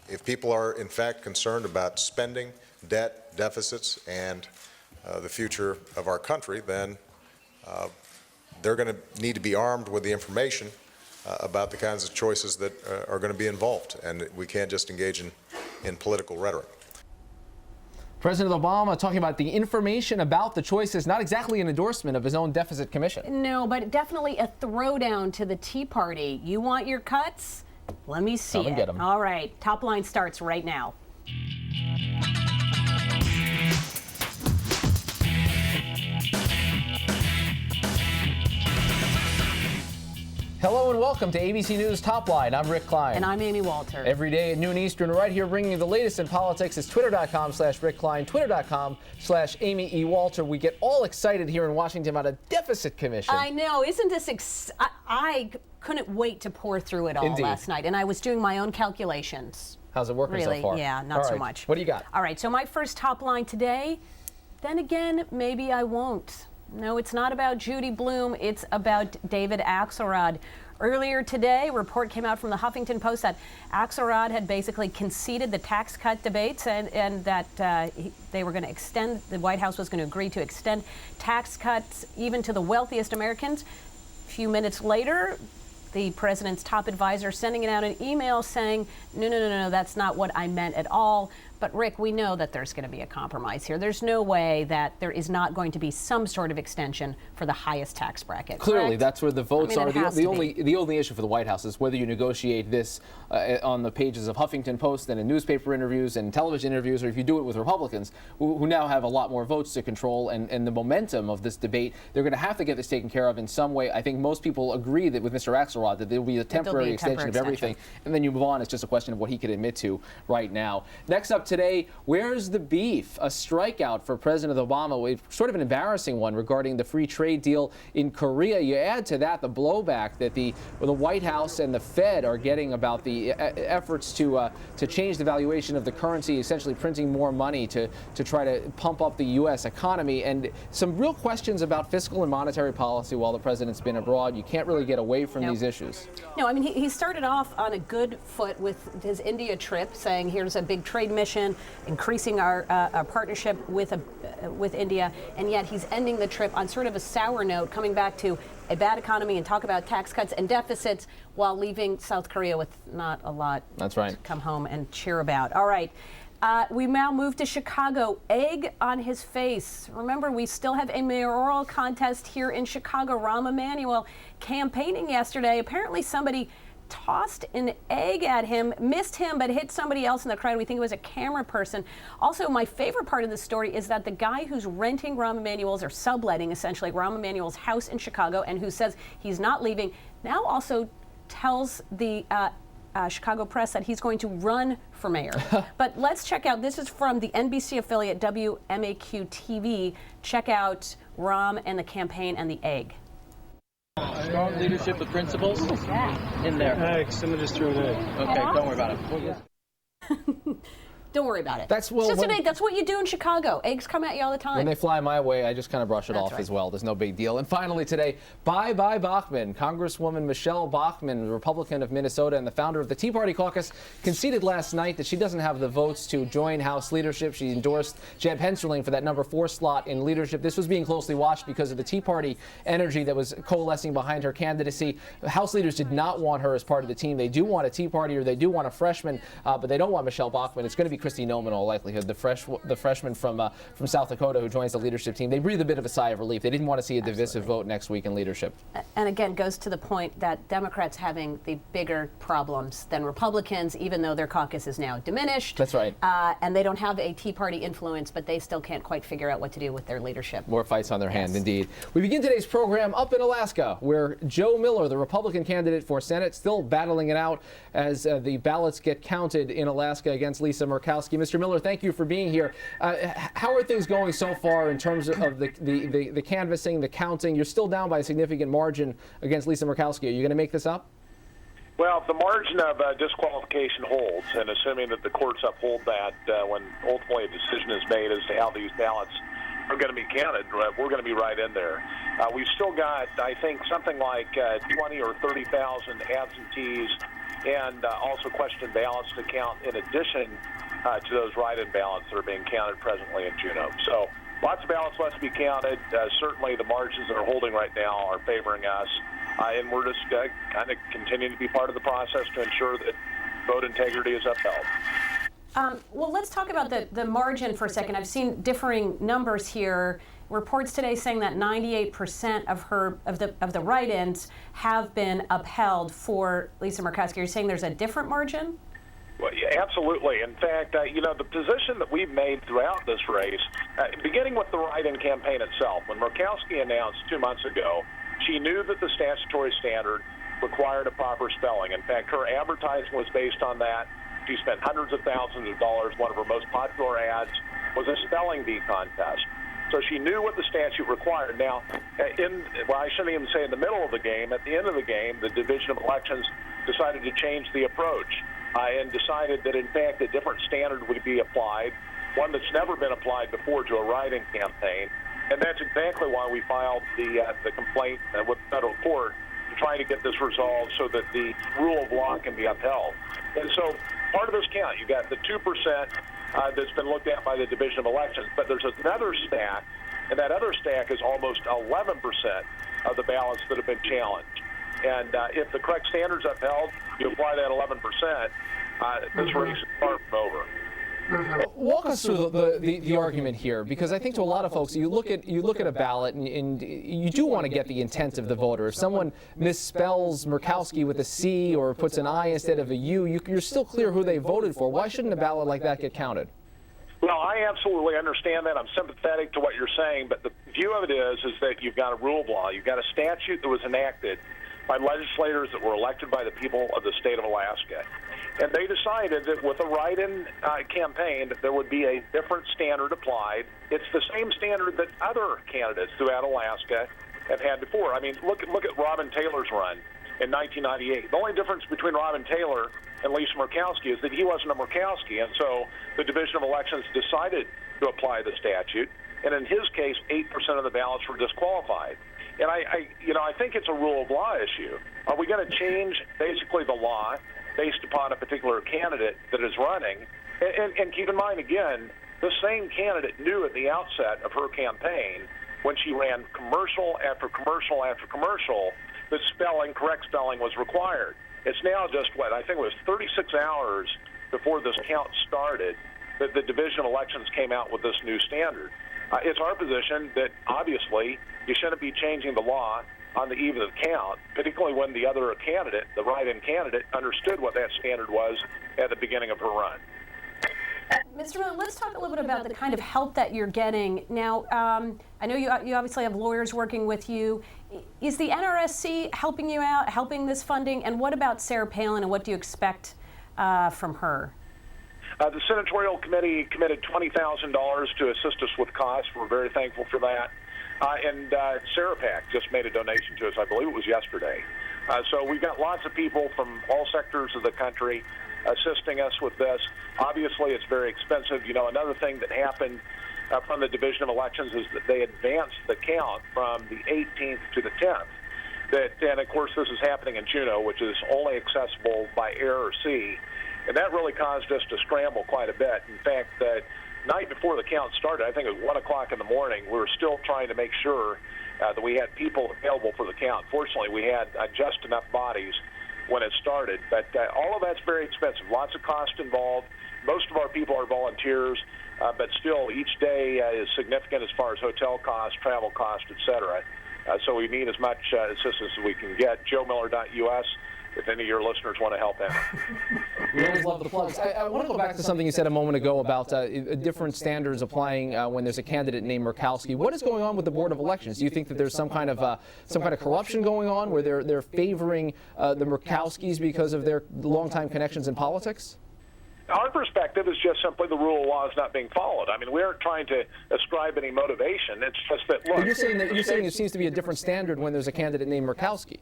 If people are in fact concerned about spending, debt, deficits, and the future of our country, then they're going to need to be armed with the information about the kinds of choices that are going to be involved, and we can't just engage in political rhetoric. President Obama talking about the information about the choices, not exactly an endorsement of his own deficit commission. No, but definitely a throwdown to the Tea Party. You want your cuts? Let me see Come and get 'em. All right, Top Line starts right now. Hello and welcome to ABC News Top Line. I'm Rick Klein. And I'm Amy Walter. Every day at noon Eastern, right here bringing you the latest in politics is twitter.com/Rick Klein, twitter.com/Amy E. Walter. We get all excited here in Washington about a deficit commission. I know. Isn't this I couldn't wait to pour through it all Indeed. last night, and I was doing my own calculations. How's it working Really? so far? Yeah, not All so right. much. What do you got? All right, so my first top line today, then again, maybe I won't. No, it's not about Judy Blume. It's about David Axelrod. Earlier today, a report came out from the Huffington Post that Axelrod had basically conceded the tax cut debates and that they were going to extend, the White House was going to agree to extend tax cuts even to the wealthiest Americans. A few minutes later, the president's top advisor sending out an email saying, no, that's not what I meant at all. But Rick, we know that there's going to be a compromise here. There's no way that there is not going to be some sort of extension for the highest tax bracket. Clearly, correct? that's where the votes I mean, are. The only issue for the White House is whether you negotiate this on the pages of Huffington Post and in newspaper interviews and television interviews, or if you do it with Republicans who now have a lot more votes to control and the momentum of this debate. They're going to have to get this taken care of in some way. I think most people agree that with Mr. Axelrod that there will be a temporary extension of everything, and then you move on. It's just a question of what he could admit to right now. Next up today, where's the beef? A strikeout for President Obama, sort of an embarrassing one regarding the free trade deal in Korea. You add to that the blowback that the White House and the Fed are getting about the efforts to change the valuation of the currency, essentially printing more money to try to pump up the U.S. economy, and some real questions about fiscal and monetary policy while the president's been abroad. You can't really get away from these issues. No, I mean, he started off on a good foot with his India trip, saying here's a big trade mission, increasing our partnership with India, and yet he's ending the trip on sort of a sour note, coming back to a bad economy and talk about tax cuts and deficits while leaving South Korea with not a lot to come home and cheer about. All right. We now move to Chicago. Egg on his face. Remember, we still have a mayoral contest here in Chicago. Rahm Emanuel campaigning yesterday. Apparently somebody tossed an egg at him, missed him, but hit somebody else in the crowd. We think it was a camera person. Also, my favorite part of the story is that the guy who's renting Rahm Emanuel's, or subletting essentially Rahm Emanuel's house in Chicago, and who says he's not leaving, now also tells the Chicago Press that he's going to run for mayor. But let's check out, this is from the NBC affiliate WMAQ TV. Check out Rahm and the campaign and the egg. Strong leadership with principles in there. Eggs. Someone just threw an egg. Okay, don't worry about it. Don't worry about it. That's what you do in Chicago. Eggs come at you all the time. When they fly my way, I just kind of brush it That's off right. as well. There's no big deal. And finally today, bye-bye Bachmann. Congresswoman Michelle Bachmann, Republican of Minnesota and the founder of the Tea Party caucus, conceded last night that she doesn't have the votes to join House leadership. She endorsed Jeb Hensarling for that number 4 slot in leadership. This was being closely watched because of the Tea Party energy that was coalescing behind her candidacy. House leaders did not want her as part of the team. They do want a Tea Party, or they do want a freshman, but they don't want Michelle Bachmann. It's going to be Kristi Noem in all likelihood, the freshman from South Dakota who joins the leadership team. They breathe a bit of a sigh of relief. They didn't want to see a divisive vote next week in leadership. And again, goes to the point that Democrats having the bigger problems than Republicans, even though their caucus is now diminished. That's right. And they don't have a Tea Party influence, but they still can't quite figure out what to do with their leadership. More fights on their hand, indeed. We begin today's program up in Alaska, where Joe Miller, the Republican candidate for Senate, still battling it out as the ballots get counted in Alaska against Lisa Murkowski. Mr. Miller, thank you for being here. How are things going so far in terms of the canvassing, the counting? You're still down by a significant margin against Lisa Murkowski. Are you going to make this up? Well, the margin of disqualification holds, and assuming that the courts uphold that when ultimately a decision is made as to how these ballots are going to be counted, we're going to be right in there. We've still got, I think, something like 20 or 30,000 absentees and also question ballots to count in addition to those write-in ballots that are being counted presently in Juneau. So lots of ballots left to be counted. Certainly the margins that are holding right now are favoring us, and we're just kind of continuing to be part of the process to ensure that vote integrity is upheld. Well, let's talk about the margin for a second. I've seen differing numbers here. Reports today saying that 98% of the write-ins have been upheld for Lisa Murkowski. Are you saying there's a different margin? Well, yeah, absolutely. In fact, the position that we've made throughout this race, beginning with the write-in campaign itself, when Murkowski announced 2 months ago, she knew that the statutory standard required a proper spelling. In fact, her advertising was based on that. She spent hundreds of thousands of dollars. One of her most popular ads was a spelling bee contest. So she knew what the statute required. Now, I shouldn't even say in the middle of the game, at the end of the game, the Division of Elections decided to change the approach and decided that, in fact, a different standard would be applied, one that's never been applied before to a write-in campaign. And that's exactly why we filed the complaint with the federal court to try to get this resolved so that the rule of law can be upheld. And so part of this count, you got the 2% that's been looked at by the Division of Elections, but there's another stack, and that other stack is almost 11% of the ballots that have been challenged. And if the correct standard's upheld, you apply that 11%, this race is far from over. Walk us through the argument here, because I think to a lot of folks, you look at a ballot and you do want to get the intent of the voter. If someone misspells Murkowski with a C or puts an I instead of a U, you're still clear who they voted for. Why shouldn't a ballot like that get counted? Well, I absolutely understand that. I'm sympathetic to what you're saying, but the view of it is that you've got a rule of law. You've got a statute that was enacted by legislators that were elected by the people of the state of Alaska. And they decided that with a write-in campaign, that there would be a different standard applied. It's the same standard that other candidates throughout Alaska have had before. I mean, look at Robin Taylor's run in 1998. The only difference between Robin Taylor and Lisa Murkowski is that he wasn't a Murkowski, and so the Division of Elections decided to apply the statute. And in his case, 8% of the ballots were disqualified. And I think it's a rule of law issue. Are we going to change basically the law based upon a particular candidate that is running? And keep in mind, again, the same candidate knew at the outset of her campaign, when she ran commercial after commercial after commercial, that correct spelling was required. It's now just, I think it was 36 hours before this count started that the Division of Elections came out with this new standard. It's our position that obviously you shouldn't be changing the law on the eve of the count, particularly when the other candidate, the write-in candidate, understood what that standard was at the beginning of her run. Mr. Miller, let's talk a little bit about the kind of help that you're getting. Now, I know you obviously have lawyers working with you. Is the NRSC helping you out, helping this funding? And what about Sarah Palin, and what do you expect from her? The Senatorial Committee committed $20,000 to assist us with costs. We're very thankful for that. And Sarah Pack just made a donation to us. I believe it was yesterday. So we've got lots of people from all sectors of the country assisting us with this. Obviously, it's very expensive. You know, another thing that happened from the Division of Elections is that they advanced the count from the 18th to the 10th. And, of course, this is happening in Juneau, which is only accessible by air or sea. And that really caused us to scramble quite a bit. In fact, the night before the count started, I think it was 1 o'clock in the morning, we were still trying to make sure that we had people available for the count. Fortunately, we had just enough bodies when it started. But all of that's very expensive. Lots of cost involved. Most of our people are volunteers, but still each day is significant as far as hotel costs, travel costs, et cetera. So we need as much assistance as we can get. JoeMiller.us. If any of your listeners want to help out. We always love the plugs. I want to go back to something you said a moment ago about different standards applying when there's a candidate named Murkowski. What is going on with the Board of Elections? Do you think that there's some kind of corruption going on where they're favoring the Murkowskis because of their longtime connections in politics? Our perspective is just simply the rule of law is not being followed. I mean, we aren't trying to ascribe any motivation. It's just that, look. But you're saying there seems to be a different standard when there's a candidate named Murkowski.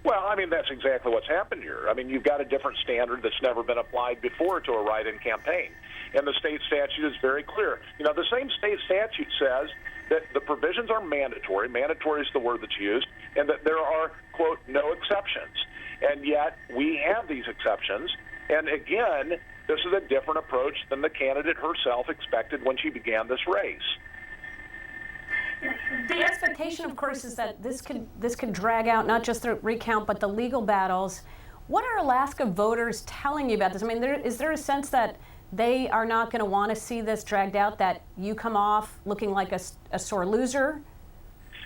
Well, I mean, that's exactly what's happened here. I mean, you've got a different standard that's never been applied before to a write-in campaign. And the state statute is very clear. You know, the same state statute says that the provisions are mandatory. Mandatory is the word that's used. And that there are, quote, no exceptions. And yet we have these exceptions. And again, this is a different approach than the candidate herself expected when she began this race. The expectation, of course, is that this could drag out not just the recount, but the legal battles. What are Alaska voters telling you about this? I mean, is there a sense that they are not going to want to see this dragged out, that you come off looking like a sore loser?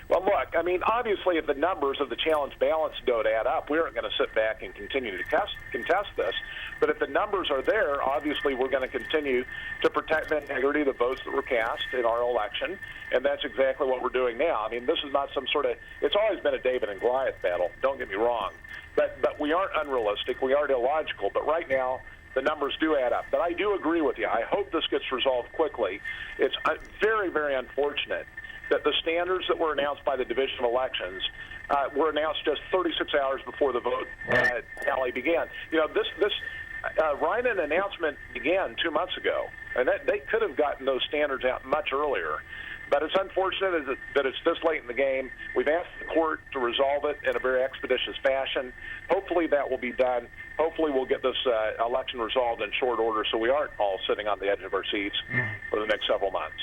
Well, look, I mean, obviously, if the numbers of the challenge ballots don't add up, we aren't going to sit back and continue to contest this. But if the numbers are there, obviously, we're going to continue to protect the integrity of the votes that were cast in our election, and that's exactly what we're doing now. I mean, this is not some sort of, it's always been a David and Goliath battle, don't get me wrong. But we aren't unrealistic, we aren't illogical, but right now, the numbers do add up. But I do agree with you. I hope this gets resolved quickly. It's very, very unfortunate that the standards that were announced by the Division of Elections were announced just 36 hours before the vote tally began. You know, this Ryan announcement began 2 months ago, and they could have gotten those standards out much earlier. But it's unfortunate that it's this late in the game. We've asked the court to resolve it in a very expeditious fashion. Hopefully that will be done. Hopefully we'll get this election resolved in short order so we aren't all sitting on the edge of our seats for the next several months.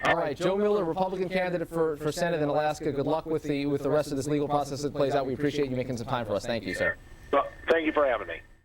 All right, Joe Miller, Republican candidate for Senate in Alaska. Good luck with the rest of this legal process that plays out. We appreciate you making some time for us. Thank you, sir. Well, thank you for having me.